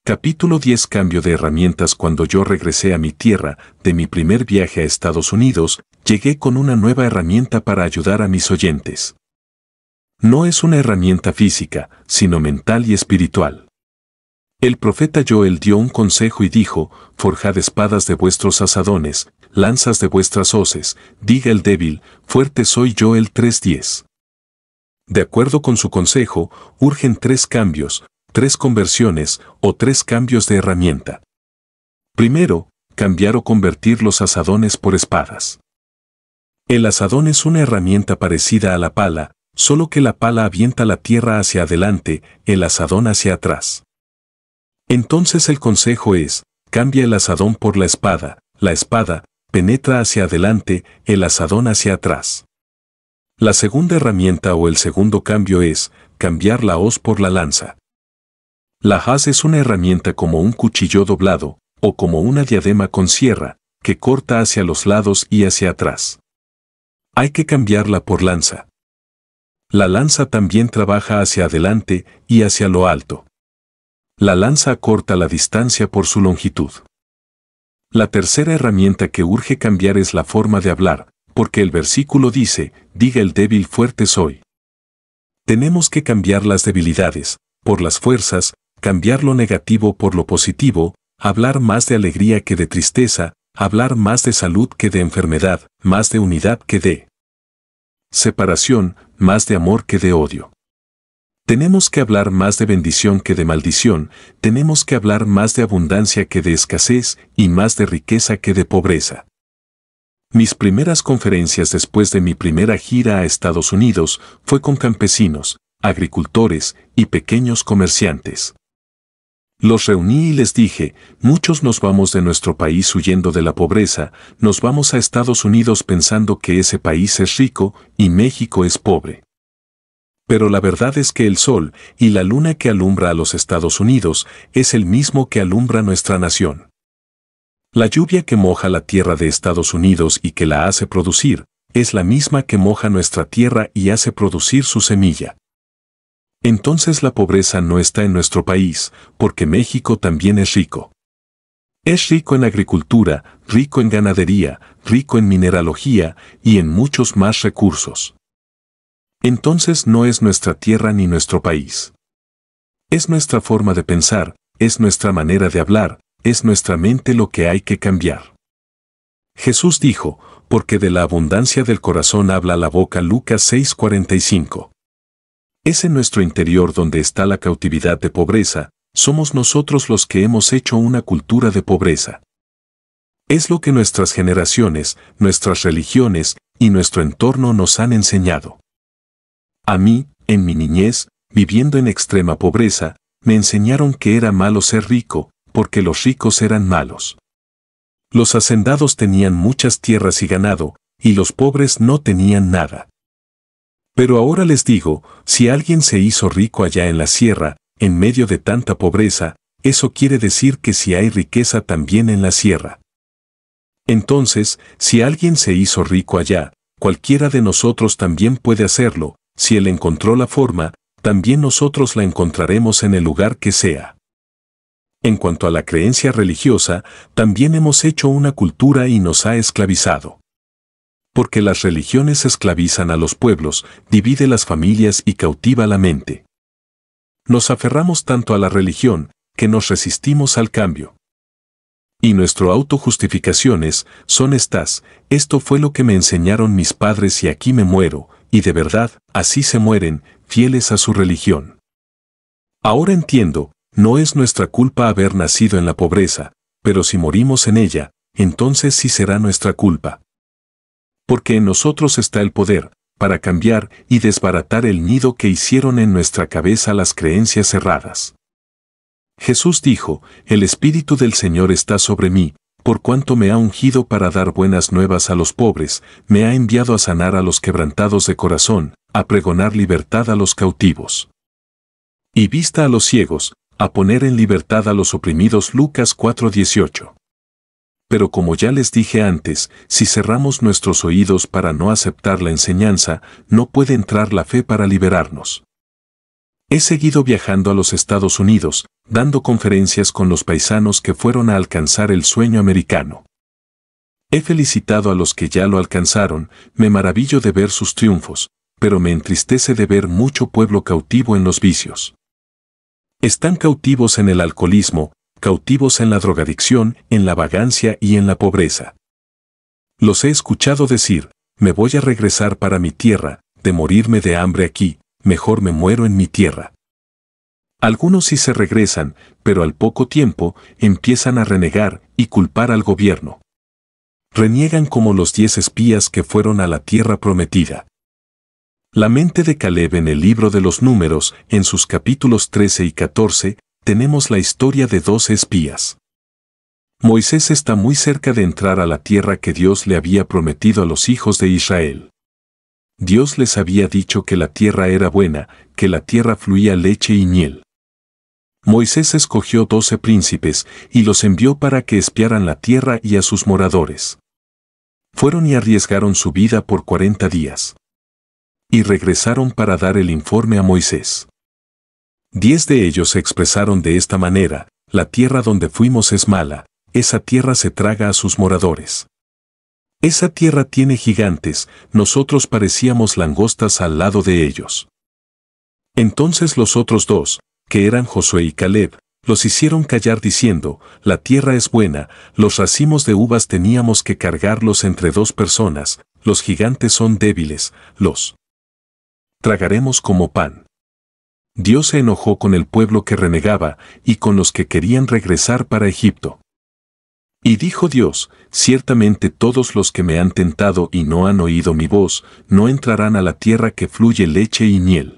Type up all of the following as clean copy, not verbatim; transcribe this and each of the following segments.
Capítulo 10. Cambio de herramientas. Cuando yo regresé a mi tierra, de mi primer viaje a Estados Unidos, llegué con una nueva herramienta para ayudar a mis oyentes. No es una herramienta física, sino mental y espiritual. El profeta Joel dio un consejo y dijo: forjad espadas de vuestros asadones, lanzas de vuestras hoces, diga el débil, fuerte soy yo. Joel 3:10. De acuerdo con su consejo, urgen 3 cambios, 3 conversiones o 3 cambios de herramienta. Primero, cambiar o convertir los asadones por espadas. El asadón es una herramienta parecida a la pala, solo que la pala avienta la tierra hacia adelante, el asadón hacia atrás. Entonces el consejo es: cambia el asadón por la espada penetra hacia adelante, el asadón hacia atrás. La segunda herramienta o el segundo cambio es cambiar la hoz por la lanza. La hoz es una herramienta como un cuchillo doblado, o como una diadema con sierra, que corta hacia los lados y hacia atrás. Hay que cambiarla por lanza. La lanza también trabaja hacia adelante y hacia lo alto. La lanza acorta la distancia por su longitud. La tercera herramienta que urge cambiar es la forma de hablar, porque el versículo dice: diga el débil, fuerte soy. Tenemos que cambiar las debilidades por las fuerzas, cambiar lo negativo por lo positivo, hablar más de alegría que de tristeza, hablar más de salud que de enfermedad, más de unidad que de separación, más de amor que de odio. Tenemos que hablar más de bendición que de maldición, tenemos que hablar más de abundancia que de escasez y más de riqueza que de pobreza. Mis primeras conferencias después de mi primera gira a Estados Unidos fue con campesinos, agricultores y pequeños comerciantes. Los reuní y les dije: muchos nos vamos de nuestro país huyendo de la pobreza, nos vamos a Estados Unidos pensando que ese país es rico y México es pobre. Pero la verdad es que el sol y la luna que alumbra a los Estados Unidos es el mismo que alumbra nuestra nación. La lluvia que moja la tierra de Estados Unidos y que la hace producir, es la misma que moja nuestra tierra y hace producir su semilla. Entonces la pobreza no está en nuestro país, porque México también es rico. Es rico en agricultura, rico en ganadería, rico en mineralogía y en muchos más recursos. Entonces no es nuestra tierra ni nuestro país. Es nuestra forma de pensar, es nuestra manera de hablar, es nuestra mente lo que hay que cambiar. Jesús dijo: porque de la abundancia del corazón habla la boca. Lucas 6:45. Es en nuestro interior donde está la cautividad de pobreza, somos nosotros los que hemos hecho una cultura de pobreza. Es lo que nuestras generaciones, nuestras religiones y nuestro entorno nos han enseñado. A mí, en mi niñez, viviendo en extrema pobreza, me enseñaron que era malo ser rico, porque los ricos eran malos. Los hacendados tenían muchas tierras y ganado, y los pobres no tenían nada. Pero ahora les digo, si alguien se hizo rico allá en la sierra, en medio de tanta pobreza, eso quiere decir que si hay riqueza también en la sierra. Entonces, si alguien se hizo rico allá, cualquiera de nosotros también puede hacerlo. Si él encontró la forma, también nosotros la encontraremos en el lugar que sea. En cuanto a la creencia religiosa, también hemos hecho una cultura y nos ha esclavizado. Porque las religiones esclavizan a los pueblos, divide las familias y cautiva la mente. Nos aferramos tanto a la religión, que nos resistimos al cambio. Y nuestro autojustificaciones son estas: esto fue lo que me enseñaron mis padres y aquí me muero, y de verdad, así se mueren, fieles a su religión. Ahora entiendo, no es nuestra culpa haber nacido en la pobreza, pero si morimos en ella, entonces sí será nuestra culpa. Porque en nosotros está el poder, para cambiar y desbaratar el nido que hicieron en nuestra cabeza las creencias erradas. Jesús dijo: el Espíritu del Señor está sobre mí, por cuanto me ha ungido para dar buenas nuevas a los pobres, me ha enviado a sanar a los quebrantados de corazón, a pregonar libertad a los cautivos y vista a los ciegos, a poner en libertad a los oprimidos. Lucas 4:18. Pero como ya les dije antes, si cerramos nuestros oídos para no aceptar la enseñanza, no puede entrar la fe para liberarnos. He seguido viajando a los Estados Unidos, dando conferencias con los paisanos que fueron a alcanzar el sueño americano. He felicitado a los que ya lo alcanzaron, me maravillo de ver sus triunfos, pero me entristece de ver mucho pueblo cautivo en los vicios. Están cautivos en el alcoholismo, cautivos en la drogadicción, en la vagancia y en la pobreza. Los he escuchado decir, me voy a regresar para mi tierra, de morirme de hambre aquí, mejor me muero en mi tierra. Algunos sí se regresan, pero al poco tiempo empiezan a renegar y culpar al gobierno. Reniegan como los 10 espías que fueron a la tierra prometida. La mente de Caleb en el libro de los Números, en sus capítulos 13 y 14, tenemos la historia de 12 espías. Moisés está muy cerca de entrar a la tierra que Dios le había prometido a los hijos de Israel. Dios les había dicho que la tierra era buena, que la tierra fluía leche y miel. Moisés escogió 12 príncipes y los envió para que espiaran la tierra y a sus moradores. Fueron y arriesgaron su vida por 40 días. Y regresaron para dar el informe a Moisés. 10 de ellos se expresaron de esta manera: la tierra donde fuimos es mala, esa tierra se traga a sus moradores. Esa tierra tiene gigantes, nosotros parecíamos langostas al lado de ellos. Entonces los otros 2, que eran Josué y Caleb, los hicieron callar diciendo, la tierra es buena, los racimos de uvas teníamos que cargarlos entre 2 personas, los gigantes son débiles, los tragaremos como pan. Dios se enojó con el pueblo que renegaba y con los que querían regresar para Egipto. Y dijo Dios, ciertamente todos los que me han tentado y no han oído mi voz, no entrarán a la tierra que fluye leche y miel.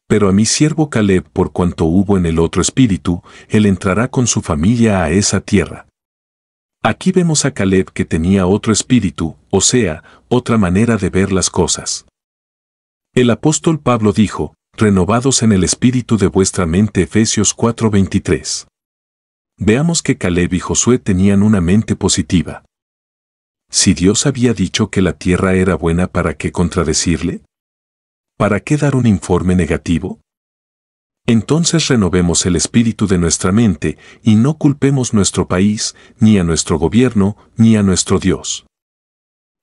Pero a mi siervo Caleb, por cuanto hubo en el otro espíritu, él entrará con su familia a esa tierra. Aquí vemos a Caleb que tenía otro espíritu, o sea, otra manera de ver las cosas. El apóstol Pablo dijo, renovados en el espíritu de vuestra mente, Efesios 4:23. Veamos que Caleb y Josué tenían una mente positiva. Si Dios había dicho que la tierra era buena, ¿para qué contradecirle? ¿Para qué dar un informe negativo? Entonces renovemos el espíritu de nuestra mente y no culpemos nuestro país, ni a nuestro gobierno, ni a nuestro Dios.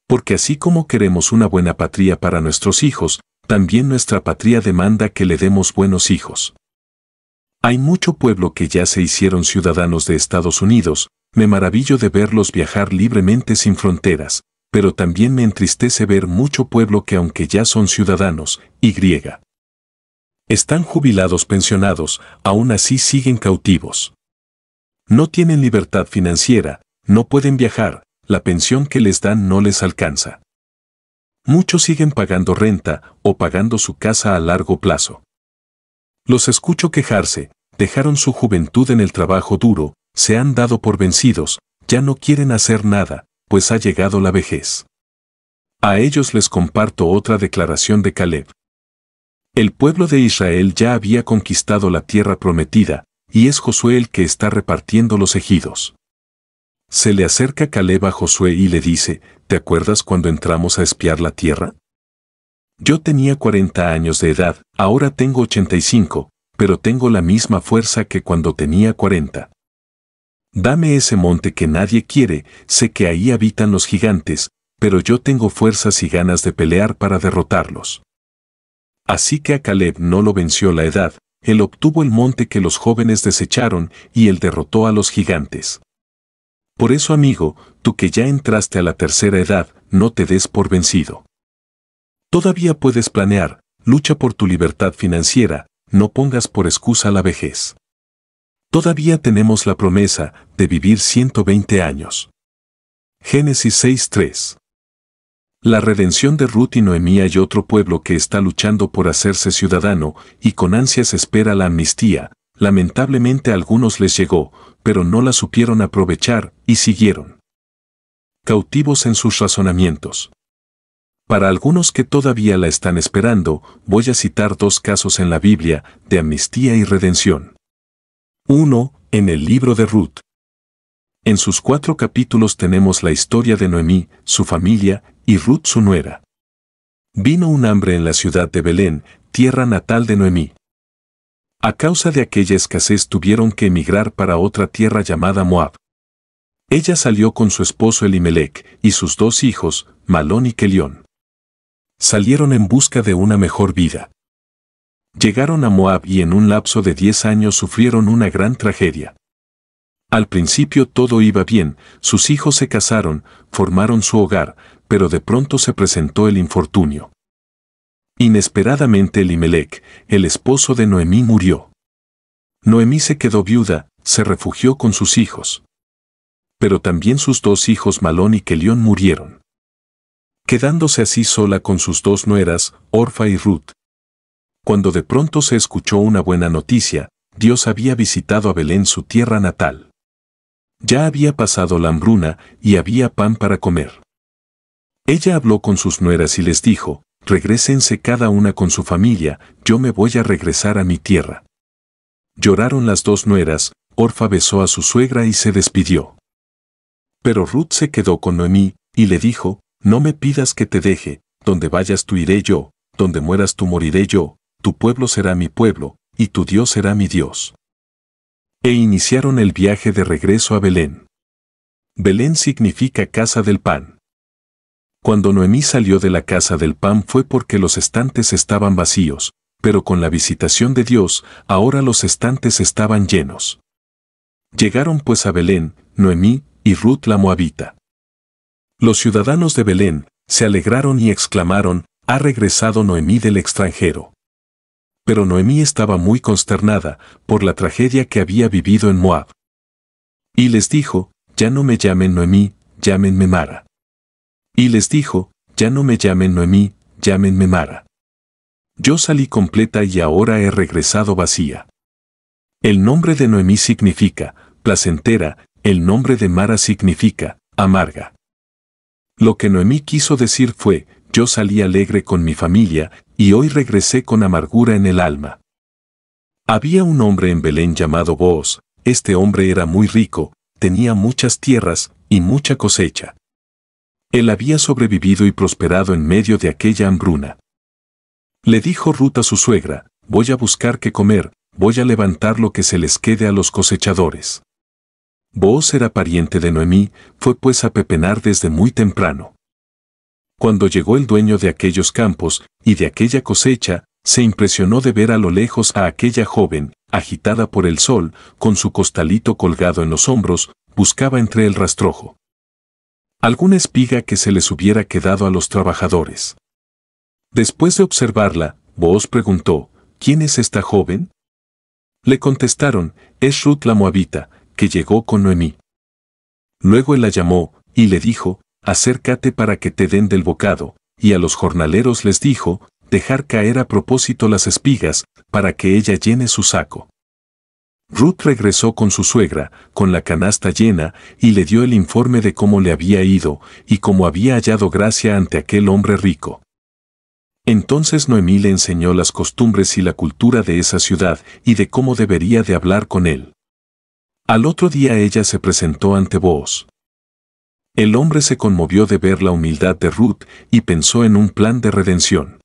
Porque así como queremos una buena patria para nuestros hijos, también nuestra patria demanda que le demos buenos hijos. Hay mucho pueblo que ya se hicieron ciudadanos de Estados Unidos, me maravillo de verlos viajar libremente sin fronteras, pero también me entristece ver mucho pueblo que aunque ya son ciudadanos, están jubilados, pensionados, aún así siguen cautivos. No tienen libertad financiera, no pueden viajar, la pensión que les dan no les alcanza. Muchos siguen pagando renta o pagando su casa a largo plazo. Los escucho quejarse, dejaron su juventud en el trabajo duro, se han dado por vencidos, ya no quieren hacer nada, pues ha llegado la vejez. A ellos les comparto otra declaración de Caleb. El pueblo de Israel ya había conquistado la tierra prometida, y es Josué el que está repartiendo los ejidos. Se le acerca Caleb a Josué y le dice, ¿te acuerdas cuando entramos a espiar la tierra? Yo tenía 40 años de edad, ahora tengo 85, pero tengo la misma fuerza que cuando tenía 40. Dame ese monte que nadie quiere, sé que ahí habitan los gigantes, pero yo tengo fuerzas y ganas de pelear para derrotarlos. Así que a Caleb no lo venció la edad, él obtuvo el monte que los jóvenes desecharon y él derrotó a los gigantes. Por eso, amigo, tú que ya entraste a la tercera edad, no te des por vencido. Todavía puedes planear, lucha por tu libertad financiera, no pongas por excusa la vejez. Todavía tenemos la promesa de vivir 120 años. Génesis 6:3. La redención de Ruth y Noemí. Hay otro pueblo que está luchando por hacerse ciudadano y con ansias espera la amnistía. Lamentablemente a algunos les llegó, pero no la supieron aprovechar y siguieron cautivos en sus razonamientos. Para algunos que todavía la están esperando, voy a citar 2 casos en la Biblia de amnistía y redención. 1. En el libro de Ruth. En sus 4 capítulos tenemos la historia de Noemí, su familia, y Ruth su nuera. Vino un hambre en la ciudad de Belén, tierra natal de Noemí. A causa de aquella escasez tuvieron que emigrar para otra tierra llamada Moab. Ella salió con su esposo Elimelec y sus 2 hijos, Malón y Kelión. Salieron en busca de una mejor vida. Llegaron a Moab y en un lapso de 10 años sufrieron una gran tragedia. Al principio todo iba bien, sus hijos se casaron, formaron su hogar, pero de pronto se presentó el infortunio. Inesperadamente Elimelec, el esposo de Noemí, murió. Noemí se quedó viuda, se refugió con sus hijos. Pero también sus 2 hijos Malón y Kelión murieron. Quedándose así sola con sus 2 nueras, Orfa y Ruth. Cuando de pronto se escuchó una buena noticia, Dios había visitado a Belén, su tierra natal. Ya había pasado la hambruna y había pan para comer. Ella habló con sus nueras y les dijo: regrésense cada una con su familia, yo me voy a regresar a mi tierra. Lloraron las 2 nueras, Orfa besó a su suegra y se despidió. Pero Ruth se quedó con Noemí, y le dijo: no me pidas que te deje, donde vayas tú iré yo, donde mueras tú moriré yo, tu pueblo será mi pueblo, y tu Dios será mi Dios. E iniciaron el viaje de regreso a Belén. Belén significa casa del pan. Cuando Noemí salió de la casa del pan fue porque los estantes estaban vacíos, pero con la visitación de Dios, ahora los estantes estaban llenos. Llegaron pues a Belén, Noemí y Ruth la moabita. Los ciudadanos de Belén se alegraron y exclamaron: ha regresado Noemí del extranjero. Pero Noemí estaba muy consternada por la tragedia que había vivido en Moab. Y les dijo: ya no me llamen Noemí, llámenme Mara. Y les dijo: ya no me llamen Noemí, llámenme Mara. Yo salí completa y ahora he regresado vacía. El nombre de Noemí significa placentera, el nombre de Mara significa amarga. Lo que Noemí quiso decir fue: yo salí alegre con mi familia, y hoy regresé con amargura en el alma. Había un hombre en Belén llamado Booz. Este hombre era muy rico, tenía muchas tierras y mucha cosecha. Él había sobrevivido y prosperado en medio de aquella hambruna. Le dijo Ruth a su suegra: voy a buscar qué comer, voy a levantar lo que se les quede a los cosechadores. Booz era pariente de Noemí, fue pues a pepenar desde muy temprano. Cuando llegó el dueño de aquellos campos y de aquella cosecha, se impresionó de ver a lo lejos a aquella joven, agitada por el sol, con su costalito colgado en los hombros, buscaba entre el rastrojo alguna espiga que se les hubiera quedado a los trabajadores. Después de observarla, Booz preguntó: ¿quién es esta joven? Le contestaron: es Ruth la moabita, que llegó con Noemí. Luego él la llamó, y le dijo: acércate para que te den del bocado, y a los jornaleros les dijo: dejar caer a propósito las espigas, para que ella llene su saco. Ruth regresó con su suegra, con la canasta llena, y le dio el informe de cómo le había ido, y cómo había hallado gracia ante aquel hombre rico. Entonces Noemí le enseñó las costumbres y la cultura de esa ciudad, y de cómo debería de hablar con él. Al otro día ella se presentó ante Booz. El hombre se conmovió de ver la humildad de Ruth, y pensó en un plan de redención.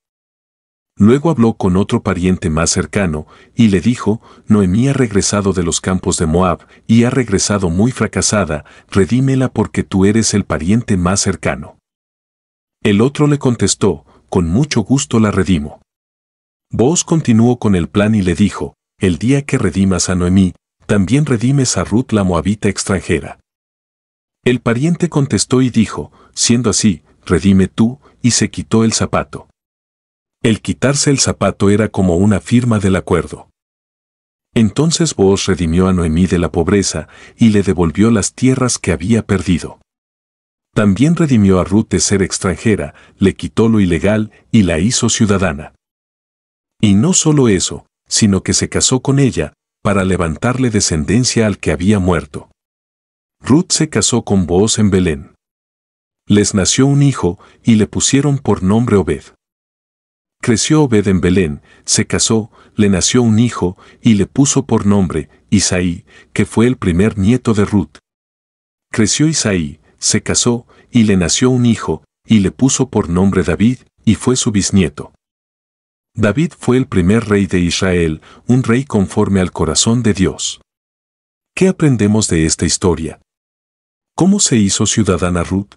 Luego habló con otro pariente más cercano, y le dijo: Noemí ha regresado de los campos de Moab, y ha regresado muy fracasada, redímela porque tú eres el pariente más cercano. El otro le contestó: con mucho gusto la redimo. Booz continuó con el plan y le dijo: el día que redimas a Noemí, también redimes a Ruth la moabita extranjera. El pariente contestó y dijo: siendo así, redime tú, y se quitó el zapato. El quitarse el zapato era como una firma del acuerdo. Entonces Booz redimió a Noemí de la pobreza, y le devolvió las tierras que había perdido. También redimió a Ruth de ser extranjera, le quitó lo ilegal, y la hizo ciudadana. Y no solo eso, sino que se casó con ella, para levantarle descendencia al que había muerto. Ruth se casó con Booz en Belén. Les nació un hijo, y le pusieron por nombre Obed. Creció Obed en Belén, se casó, le nació un hijo, y le puso por nombre Isaí, que fue el primer nieto de Ruth. Creció Isaí, se casó, y le nació un hijo, y le puso por nombre David, y fue su bisnieto. David fue el primer rey de Israel, un rey conforme al corazón de Dios. ¿Qué aprendemos de esta historia? ¿Cómo se hizo ciudadana Ruth?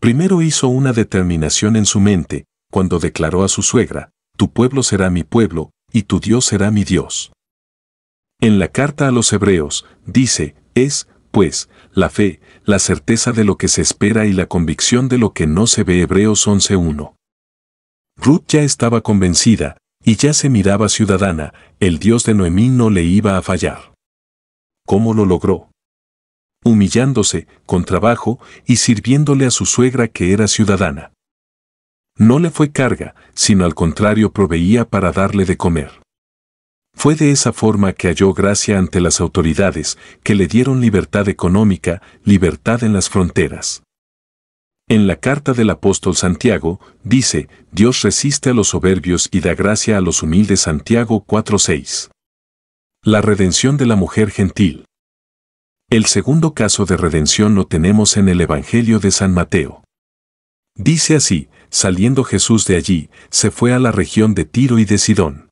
Primero hizo una determinación en su mente, cuando declaró a su suegra: tu pueblo será mi pueblo, y tu Dios será mi Dios. En la carta a los Hebreos, dice, es, pues, la fe, la certeza de lo que se espera y la convicción de lo que no se ve. Hebreos 11:1. Ruth ya estaba convencida, y ya se miraba ciudadana, el Dios de Noemí no le iba a fallar. ¿Cómo lo logró? Humillándose, con trabajo, y sirviéndole a su suegra que era ciudadana. No le fue carga, sino al contrario proveía para darle de comer. Fue de esa forma que halló gracia ante las autoridades, que le dieron libertad económica, libertad en las fronteras. En la carta del apóstol Santiago, dice, Dios resiste a los soberbios y da gracia a los humildes. Santiago 4:6. La redención de la mujer gentil. El segundo caso de redención lo tenemos en el Evangelio de San Mateo. Dice así, saliendo Jesús de allí, se fue a la región de Tiro y de Sidón.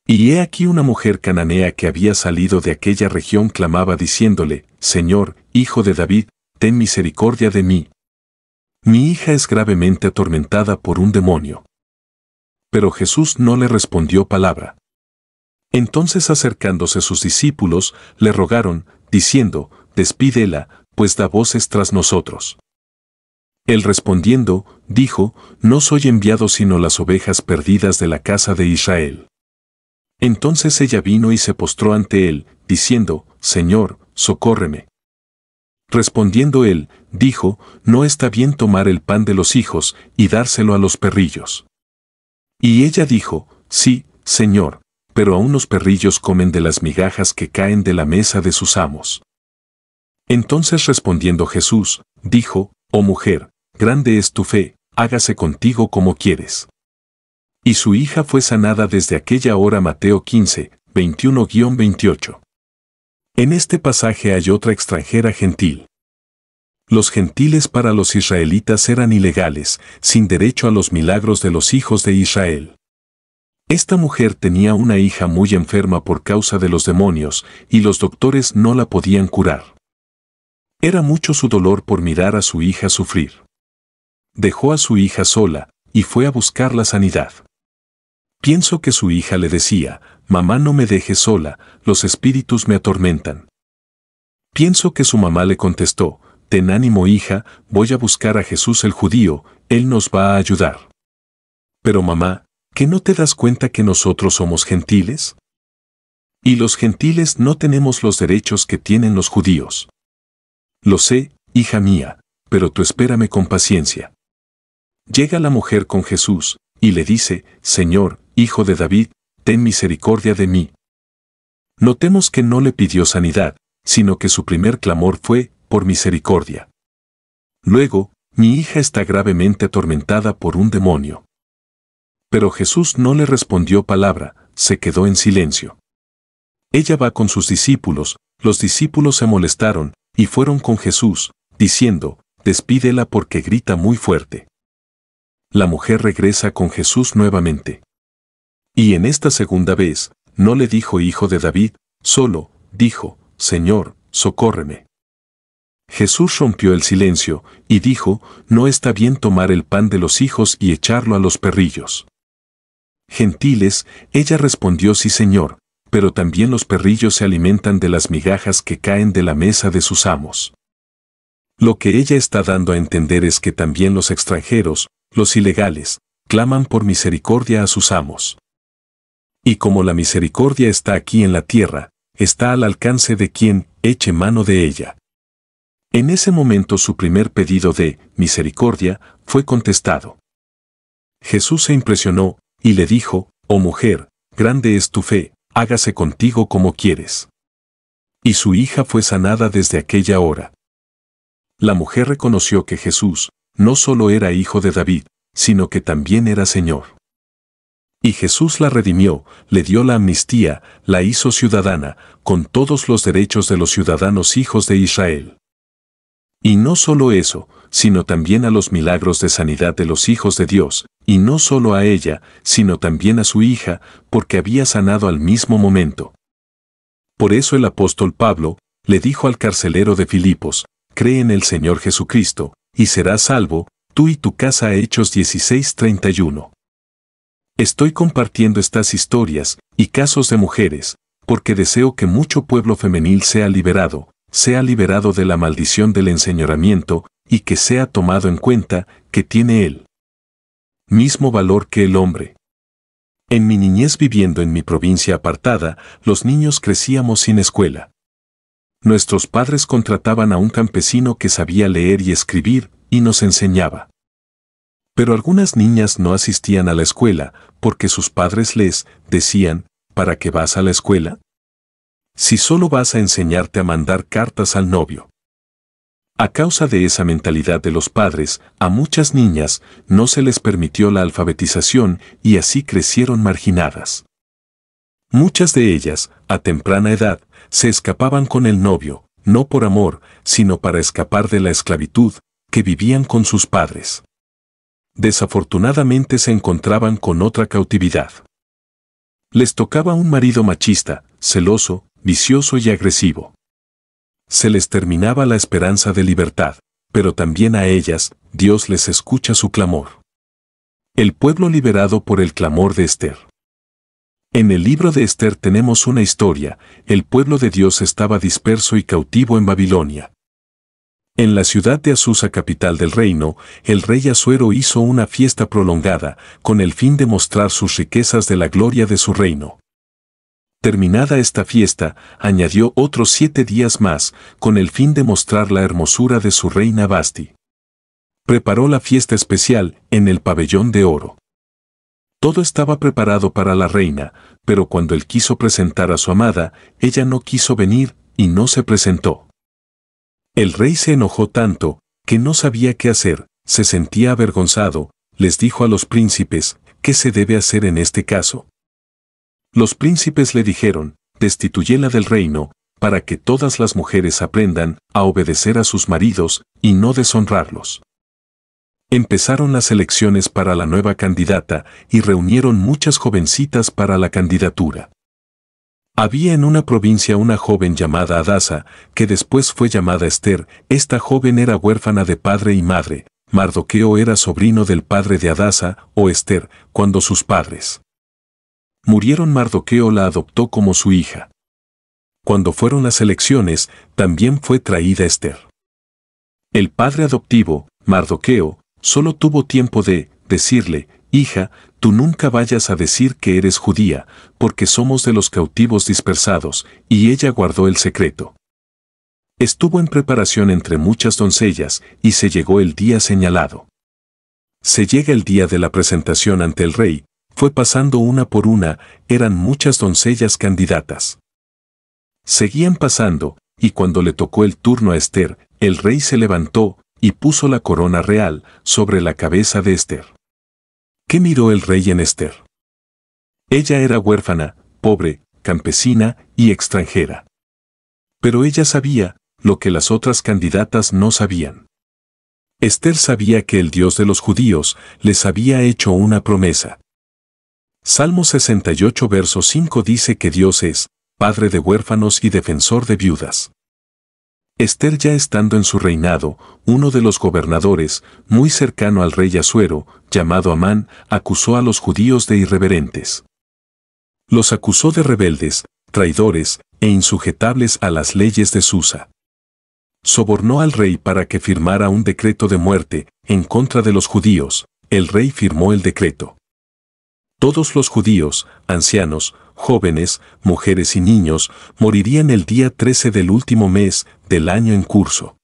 Y he aquí una mujer cananea que había salido de aquella región clamaba diciéndole, Señor, Hijo de David, ten misericordia de mí. Mi hija es gravemente atormentada por un demonio. Pero Jesús no le respondió palabra. Entonces acercándose sus discípulos, le rogaron, diciendo, despídela, pues da voces tras nosotros. Él respondiendo, dijo, no soy enviado sino las ovejas perdidas de la casa de Israel. Entonces ella vino y se postró ante él, diciendo, Señor, socórreme. Respondiendo él, dijo, no está bien tomar el pan de los hijos y dárselo a los perrillos. Y ella dijo, sí, Señor, pero aún los perrillos comen de las migajas que caen de la mesa de sus amos. Entonces respondiendo Jesús, dijo, oh mujer, grande es tu fe, hágase contigo como quieres. Y su hija fue sanada desde aquella hora. Mateo 15, 21-28. En este pasaje hay otra extranjera gentil. Los gentiles para los israelitas eran ilegales, sin derecho a los milagros de los hijos de Israel. Esta mujer tenía una hija muy enferma por causa de los demonios, y los doctores no la podían curar. Era mucho su dolor por mirar a su hija sufrir. Dejó a su hija sola, y fue a buscar la sanidad. Pienso que su hija le decía, mamá no me dejes sola, los espíritus me atormentan. Pienso que su mamá le contestó, ten ánimo hija, voy a buscar a Jesús el judío, él nos va a ayudar. Pero mamá, ¿que no te das cuenta que nosotros somos gentiles? Y los gentiles no tenemos los derechos que tienen los judíos. Lo sé, hija mía, pero tú espérame con paciencia. Llega la mujer con Jesús, y le dice, Señor, Hijo de David, ten misericordia de mí. Notemos que no le pidió sanidad, sino que su primer clamor fue, por misericordia. Luego, mi hija está gravemente atormentada por un demonio. Pero Jesús no le respondió palabra, se quedó en silencio. Ella va con sus discípulos, los discípulos se molestaron, y fueron con Jesús, diciendo, despídela porque grita muy fuerte. La mujer regresa con Jesús nuevamente. Y en esta segunda vez, no le dijo Hijo de David, solo, dijo, Señor, socórreme. Jesús rompió el silencio, y dijo, no está bien tomar el pan de los hijos y echarlo a los perrillos. Gentiles, ella respondió sí Señor, pero también los perrillos se alimentan de las migajas que caen de la mesa de sus amos. Lo que ella está dando a entender es que también los extranjeros, los ilegales, claman por misericordia a sus amos. Y como la misericordia está aquí en la tierra, está al alcance de quien eche mano de ella. En ese momento su primer pedido de misericordia fue contestado. Jesús se impresionó, y le dijo, oh mujer, grande es tu fe, hágase contigo como quieres. Y su hija fue sanada desde aquella hora. La mujer reconoció que Jesús no solo era hijo de David, sino que también era Señor. Y Jesús la redimió, le dio la amnistía, la hizo ciudadana, con todos los derechos de los ciudadanos hijos de Israel. Y no solo eso, sino también a los milagros de sanidad de los hijos de Dios, y no solo a ella, sino también a su hija, porque había sanado al mismo momento. Por eso el apóstol Pablo le dijo al carcelero de Filipos: cree en el Señor Jesucristo, y serás salvo, tú y tu casa. Hechos 16:31. Estoy compartiendo estas historias y casos de mujeres, porque deseo que mucho pueblo femenil sea liberado de la maldición del enseñoramiento, y que sea tomado en cuenta que tiene el mismo valor que el hombre. En mi niñez, viviendo en mi provincia apartada, los niños crecíamos sin escuela. Nuestros padres contrataban a un campesino que sabía leer y escribir, y nos enseñaba. Pero algunas niñas no asistían a la escuela, porque sus padres les decían: ¿para qué vas a la escuela? Si solo vas a enseñarte a mandar cartas al novio. A causa de esa mentalidad de los padres, a muchas niñas no se les permitió la alfabetización y así crecieron marginadas. Muchas de ellas, a temprana edad, se escapaban con el novio, no por amor, sino para escapar de la esclavitud que vivían con sus padres. Desafortunadamente se encontraban con otra cautividad. Les tocaba un marido machista, celoso, vicioso y agresivo. Se les terminaba la esperanza de libertad, pero también a ellas, Dios les escucha su clamor. El pueblo liberado por el clamor de Esther. En el libro de Esther tenemos una historia: el pueblo de Dios estaba disperso y cautivo en Babilonia. En la ciudad de Azusa, capital del reino, el rey Asuero hizo una fiesta prolongada, con el fin de mostrar sus riquezas de la gloria de su reino. Terminada esta fiesta, añadió otros 7 días más, con el fin de mostrar la hermosura de su reina Vasti. Preparó la fiesta especial en el pabellón de oro. Todo estaba preparado para la reina, pero cuando él quiso presentar a su amada, ella no quiso venir y no se presentó. El rey se enojó tanto que no sabía qué hacer, se sentía avergonzado. Les dijo a los príncipes: ¿qué se debe hacer en este caso? Los príncipes le dijeron: destituyela del reino, para que todas las mujeres aprendan a obedecer a sus maridos y no deshonrarlos. Empezaron las elecciones para la nueva candidata y reunieron muchas jovencitas para la candidatura. Había en una provincia una joven llamada Hadasa, que después fue llamada Esther. Esta joven era huérfana de padre y madre. Mardoqueo era sobrino del padre de Hadasa, o Esther, cuando sus padres murieron. Mardoqueo la adoptó como su hija. Cuando fueron las elecciones, también fue traída Esther. El padre adoptivo, Mardoqueo, solo tuvo tiempo de decirle: hija, tú nunca vayas a decir que eres judía, porque somos de los cautivos dispersados, y ella guardó el secreto. Estuvo en preparación entre muchas doncellas, y se llegó el día señalado. Se llega el día de la presentación ante el rey. Fue pasando una por una, eran muchas doncellas candidatas. Seguían pasando, y cuando le tocó el turno a Esther, el rey se levantó y puso la corona real sobre la cabeza de Esther. ¿Qué miró el rey en Esther? Ella era huérfana, pobre, campesina y extranjera. Pero ella sabía lo que las otras candidatas no sabían. Esther sabía que el Dios de los judíos les había hecho una promesa. Salmo 68 verso 5 dice que Dios es padre de huérfanos y defensor de viudas. Esther, ya estando en su reinado, uno de los gobernadores, muy cercano al rey Asuero, llamado Amán, acusó a los judíos de irreverentes. Los acusó de rebeldes, traidores e insujetables a las leyes de Susa. Sobornó al rey para que firmara un decreto de muerte en contra de los judíos. El rey firmó el decreto. Todos los judíos, ancianos, jóvenes, mujeres y niños, morirían el día 13 del último mes del año en curso.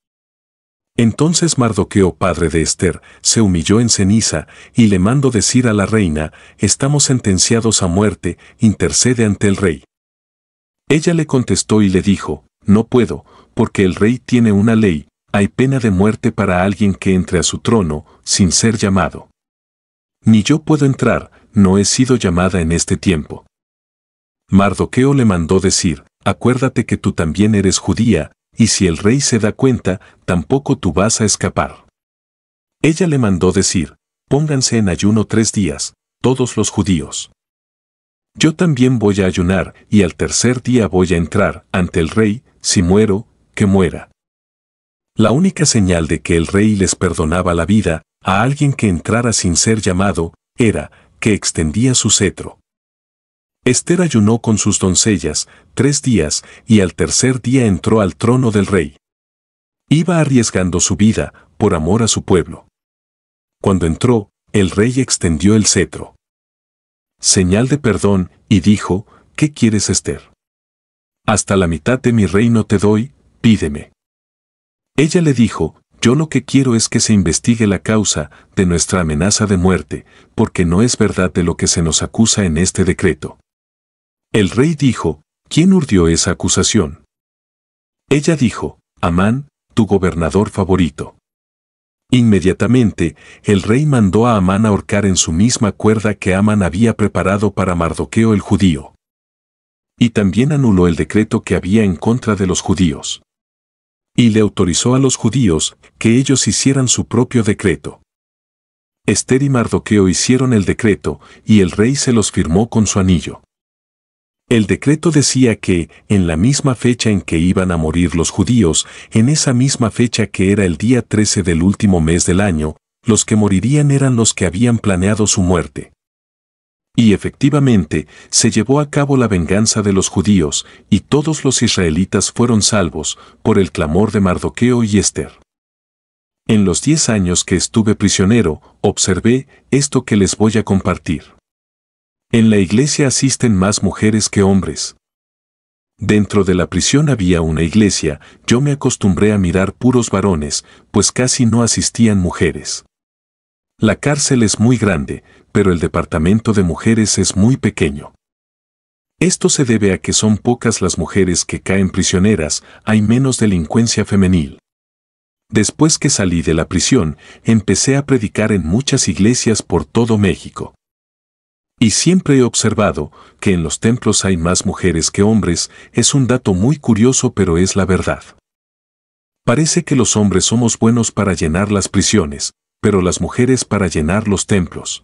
Entonces Mardoqueo, padre de Esther, se humilló en ceniza y le mandó decir a la reina: estamos sentenciados a muerte, intercede ante el rey. Ella le contestó y le dijo: no puedo, porque el rey tiene una ley, hay pena de muerte para alguien que entre a su trono sin ser llamado. Ni yo puedo entrar, no he sido llamada en este tiempo. Mardoqueo le mandó decir: acuérdate que tú también eres judía, y si el rey se da cuenta, tampoco tú vas a escapar. Ella le mandó decir: pónganse en ayuno 3 días, todos los judíos. Yo también voy a ayunar, y al tercer día voy a entrar ante el rey. Si muero, que muera. La única señal de que el rey les perdonaba la vida a alguien que entrara sin ser llamado, era que extendía su cetro. Ester ayunó con sus doncellas 3 días, y al tercer día entró al trono del rey. Iba arriesgando su vida por amor a su pueblo. Cuando entró, el rey extendió el cetro, señal de perdón, y dijo: ¿qué quieres, Ester? Hasta la mitad de mi reino te doy, pídeme. Ella le dijo: yo lo que quiero es que se investigue la causa de nuestra amenaza de muerte, porque no es verdad de lo que se nos acusa en este decreto. El rey dijo: ¿quién urdió esa acusación? Ella dijo: Amán, tu gobernador favorito. Inmediatamente, el rey mandó a Amán ahorcar en su misma cuerda que Amán había preparado para Mardoqueo el judío. Y también anuló el decreto que había en contra de los judíos. Y le autorizó a los judíos que ellos hicieran su propio decreto. Ester y Mardoqueo hicieron el decreto, y el rey se los firmó con su anillo. El decreto decía que, en la misma fecha en que iban a morir los judíos, en esa misma fecha que era el día 13 del último mes del año, los que morirían eran los que habían planeado su muerte. Y efectivamente, se llevó a cabo la venganza de los judíos, y todos los israelitas fueron salvos, por el clamor de Mardoqueo y Ester. En los 10 años que estuve prisionero, observé esto que les voy a compartir. En la iglesia asisten más mujeres que hombres. Dentro de la prisión había una iglesia, yo me acostumbré a mirar puros varones, pues casi no asistían mujeres. La cárcel es muy grande, pero el departamento de mujeres es muy pequeño. Esto se debe a que son pocas las mujeres que caen prisioneras, hay menos delincuencia femenil. Después que salí de la prisión, empecé a predicar en muchas iglesias por todo México. Y siempre he observado que en los templos hay más mujeres que hombres, es un dato muy curioso pero es la verdad. Parece que los hombres somos buenos para llenar las prisiones, pero las mujeres para llenar los templos.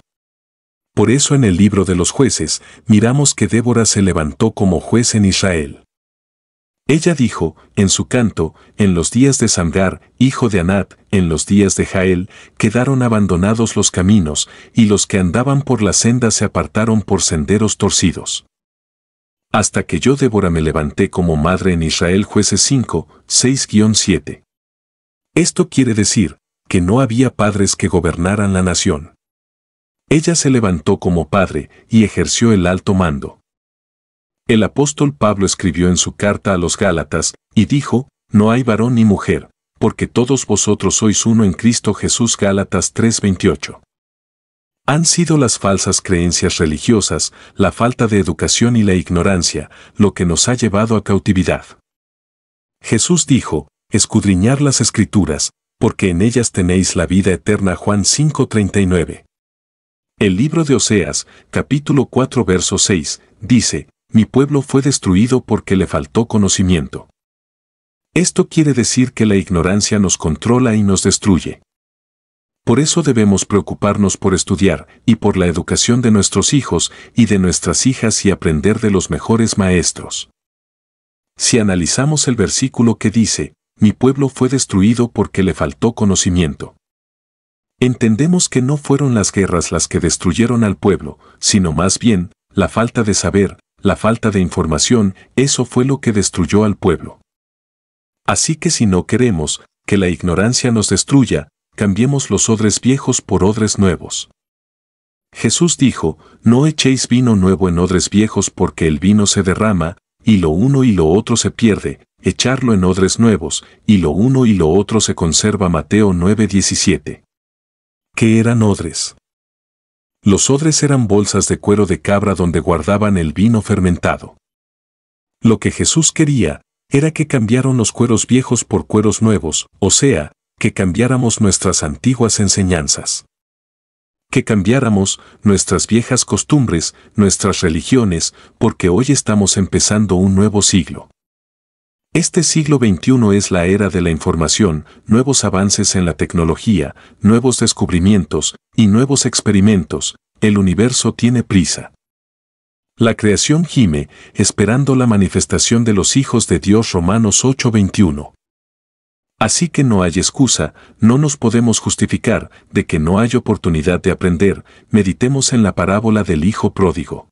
Por eso en el libro de los jueces, miramos que Débora se levantó como juez en Israel. Ella dijo, en su canto, en los días de Samgar, hijo de Anat, en los días de Jael, quedaron abandonados los caminos, y los que andaban por la senda se apartaron por senderos torcidos. Hasta que yo Débora me levanté como madre en Israel. Jueces 5, 6-7. Esto quiere decir, que no había padres que gobernaran la nación. Ella se levantó como padre, y ejerció el alto mando. El apóstol Pablo escribió en su carta a los Gálatas, y dijo, no hay varón ni mujer, porque todos vosotros sois uno en Cristo Jesús. Gálatas 3:28. Han sido las falsas creencias religiosas, la falta de educación y la ignorancia, lo que nos ha llevado a cautividad. Jesús dijo, escudriñad las Escrituras, porque en ellas tenéis la vida eterna. Juan 5:39. El libro de Oseas, capítulo 4 verso 6, dice, mi pueblo fue destruido porque le faltó conocimiento. Esto quiere decir que la ignorancia nos controla y nos destruye. Por eso debemos preocuparnos por estudiar y por la educación de nuestros hijos y de nuestras hijas y aprender de los mejores maestros. Si analizamos el versículo que dice, mi pueblo fue destruido porque le faltó conocimiento, entendemos que no fueron las guerras las que destruyeron al pueblo, sino más bien, la falta de saber, la falta de información, eso fue lo que destruyó al pueblo. Así que si no queremos que la ignorancia nos destruya, cambiemos los odres viejos por odres nuevos. Jesús dijo, no echéis vino nuevo en odres viejos porque el vino se derrama, y lo uno y lo otro se pierde, echarlo en odres nuevos, y lo uno y lo otro se conserva. Mateo 9:17. ¿Qué eran odres? Los odres eran bolsas de cuero de cabra donde guardaban el vino fermentado. Lo que Jesús quería era que cambiaran los cueros viejos por cueros nuevos, o sea, que cambiáramos nuestras antiguas enseñanzas. Que cambiáramos nuestras viejas costumbres, nuestras religiones, porque hoy estamos empezando un nuevo siglo. Este siglo XXI es la era de la información, nuevos avances en la tecnología, nuevos descubrimientos y nuevos experimentos. El universo tiene prisa. La creación gime, esperando la manifestación de los hijos de Dios. Romanos 8:21. Así que no hay excusa, no nos podemos justificar de que no hay oportunidad de aprender. Meditemos en la parábola del Hijo Pródigo.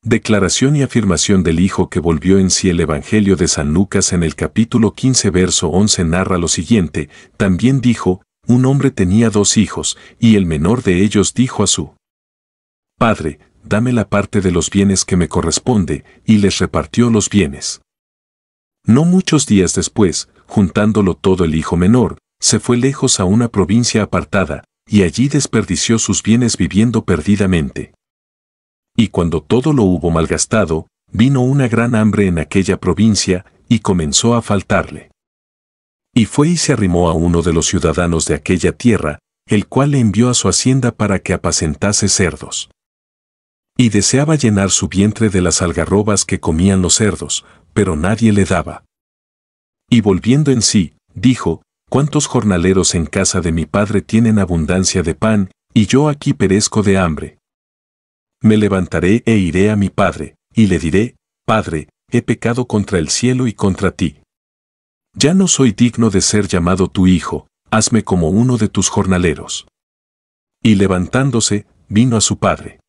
Declaración y afirmación del Hijo que volvió en sí. El Evangelio de San Lucas en el capítulo 15 verso 11 narra lo siguiente: también dijo, un hombre tenía 2 hijos, y el menor de ellos dijo a su padre, dame la parte de los bienes que me corresponde, y les repartió los bienes. No muchos días después, juntándolo todo, el hijo menor se fue lejos a una provincia apartada, y allí desperdició sus bienes viviendo perdidamente. Y cuando todo lo hubo malgastado, vino una gran hambre en aquella provincia, y comenzó a faltarle. Y fue y se arrimó a uno de los ciudadanos de aquella tierra, el cual le envió a su hacienda para que apacentase cerdos. Y deseaba llenar su vientre de las algarrobas que comían los cerdos, pero nadie le daba. Y volviendo en sí, dijo, ¿cuántos jornaleros en casa de mi padre tienen abundancia de pan, y yo aquí perezco de hambre? Me levantaré e iré a mi padre, y le diré, Padre, he pecado contra el cielo y contra ti. Ya no soy digno de ser llamado tu hijo, hazme como uno de tus jornaleros. Y levantándose, vino a su padre.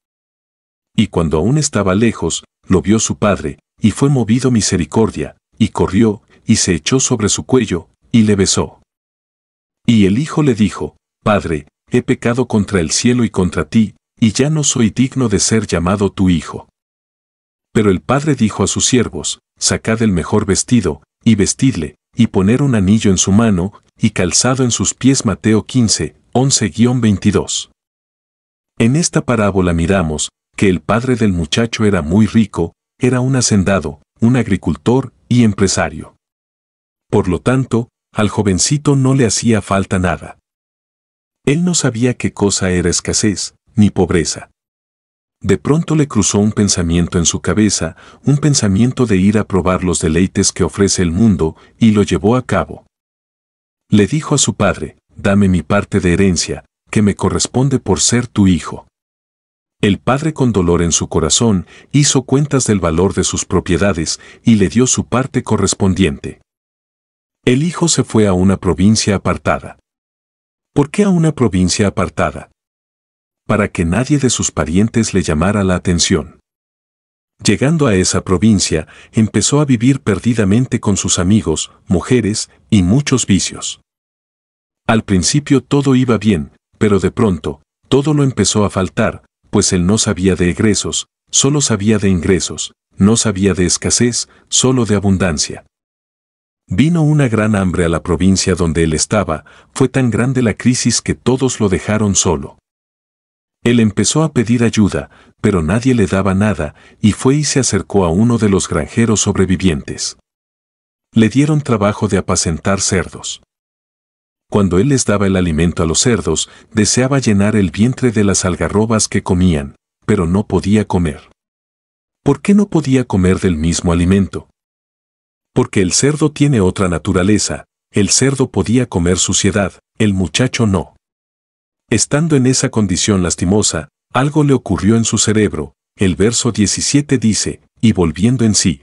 Y cuando aún estaba lejos, lo vio su padre, y fue movido misericordia, y corrió, y se echó sobre su cuello, y le besó. Y el hijo le dijo, Padre, he pecado contra el cielo y contra ti, y ya no soy digno de ser llamado tu hijo. Pero el padre dijo a sus siervos, sacad el mejor vestido, y vestidle, y poner un anillo en su mano, y calzado en sus pies. Mateo 15, 11-22. En esta parábola miramos que el padre del muchacho era muy rico, era un hacendado, un agricultor y empresario. Por lo tanto, al jovencito no le hacía falta nada. Él no sabía qué cosa era escasez, ni pobreza. De pronto le cruzó un pensamiento en su cabeza, un pensamiento de ir a probar los deleites que ofrece el mundo, y lo llevó a cabo. Le dijo a su padre, dame mi parte de herencia, que me corresponde por ser tu hijo. El padre, con dolor en su corazón, hizo cuentas del valor de sus propiedades, y le dio su parte correspondiente. El hijo se fue a una provincia apartada. ¿Por qué a una provincia apartada? Para que nadie de sus parientes le llamara la atención. Llegando a esa provincia, empezó a vivir perdidamente con sus amigos, mujeres y muchos vicios. Al principio todo iba bien, pero de pronto, todo lo empezó a faltar, pues él no sabía de egresos, solo sabía de ingresos, no sabía de escasez, solo de abundancia. Vino una gran hambre a la provincia donde él estaba, fue tan grande la crisis que todos lo dejaron solo. Él empezó a pedir ayuda, pero nadie le daba nada, y fue y se acercó a uno de los granjeros sobrevivientes. Le dieron trabajo de apacentar cerdos. Cuando él les daba el alimento a los cerdos, deseaba llenar el vientre de las algarrobas que comían, pero no podía comer. ¿Por qué no podía comer del mismo alimento? Porque el cerdo tiene otra naturaleza, el cerdo podía comer suciedad, el muchacho no. Estando en esa condición lastimosa, algo le ocurrió en su cerebro. El verso 17 dice, y volviendo en sí.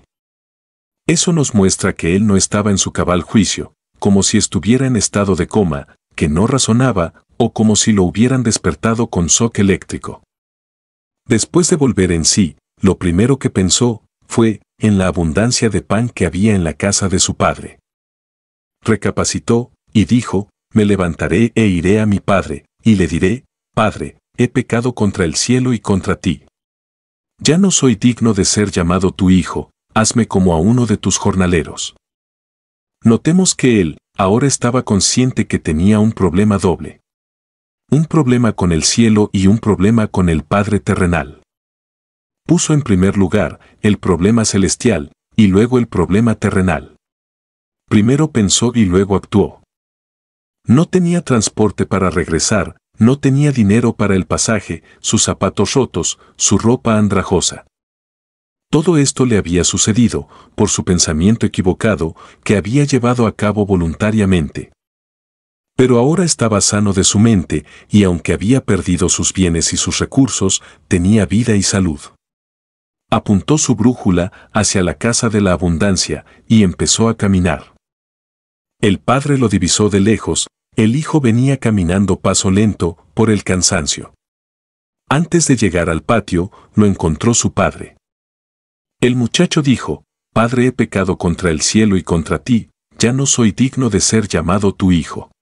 Eso nos muestra que él no estaba en su cabal juicio, como si estuviera en estado de coma, que no razonaba, o como si lo hubieran despertado con shock eléctrico. Después de volver en sí, lo primero que pensó fue en la abundancia de pan que había en la casa de su padre. Recapacitó, y dijo, me levantaré e iré a mi padre, y le diré, Padre, he pecado contra el cielo y contra ti. Ya no soy digno de ser llamado tu hijo, hazme como a uno de tus jornaleros. Notemos que él, ahora estaba consciente que tenía un problema doble. Un problema con el cielo y un problema con el Padre terrenal. Puso en primer lugar el problema celestial, y luego el problema terrenal. Primero pensó y luego actuó. No tenía transporte para regresar, no tenía dinero para el pasaje, sus zapatos rotos, su ropa andrajosa. Todo esto le había sucedido por su pensamiento equivocado que había llevado a cabo voluntariamente. Pero ahora estaba sano de su mente y aunque había perdido sus bienes y sus recursos, tenía vida y salud. Apuntó su brújula hacia la casa de la abundancia y empezó a caminar. El padre lo divisó de lejos, el hijo venía caminando paso lento por el cansancio. Antes de llegar al patio, lo encontró su padre. El muchacho dijo: «Padre, he pecado contra el cielo y contra ti, ya no soy digno de ser llamado tu hijo».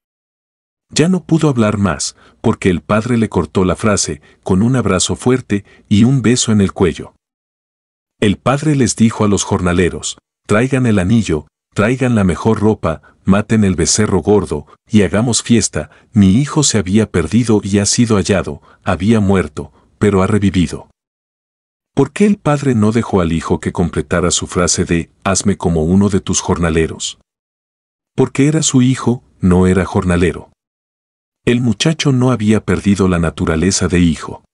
Ya no pudo hablar más, porque el padre le cortó la frase con un abrazo fuerte y un beso en el cuello. El padre les dijo a los jornaleros: «Traigan el anillo, traigan la mejor ropa, maten el becerro gordo, y hagamos fiesta, mi hijo se había perdido y ha sido hallado, había muerto, pero ha revivido». ¿Por qué el padre no dejó al hijo que completara su frase de «hazme como uno de tus jornaleros»? Porque era su hijo, no era jornalero. El muchacho no había perdido la naturaleza de hijo.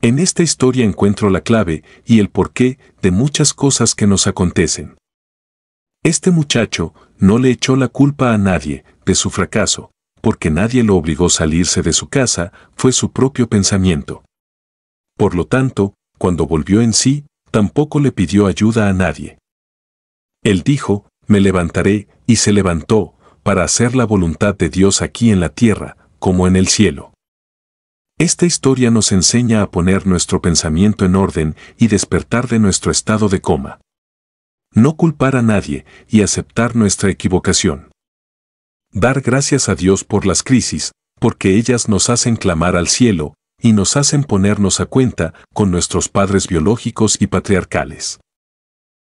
En esta historia encuentro la clave y el porqué de muchas cosas que nos acontecen. Este muchacho no le echó la culpa a nadie de su fracaso, porque nadie lo obligó a salirse de su casa, fue su propio pensamiento. Por lo tanto, cuando volvió en sí, tampoco le pidió ayuda a nadie. Él dijo: «Me levantaré», y se levantó, para hacer la voluntad de Dios aquí en la tierra, como en el cielo. Esta historia nos enseña a poner nuestro pensamiento en orden y despertar de nuestro estado de coma. No culpar a nadie y aceptar nuestra equivocación. Dar gracias a Dios por las crisis, porque ellas nos hacen clamar al cielo y nos hacen ponernos a cuenta con nuestros padres biológicos y patriarcales.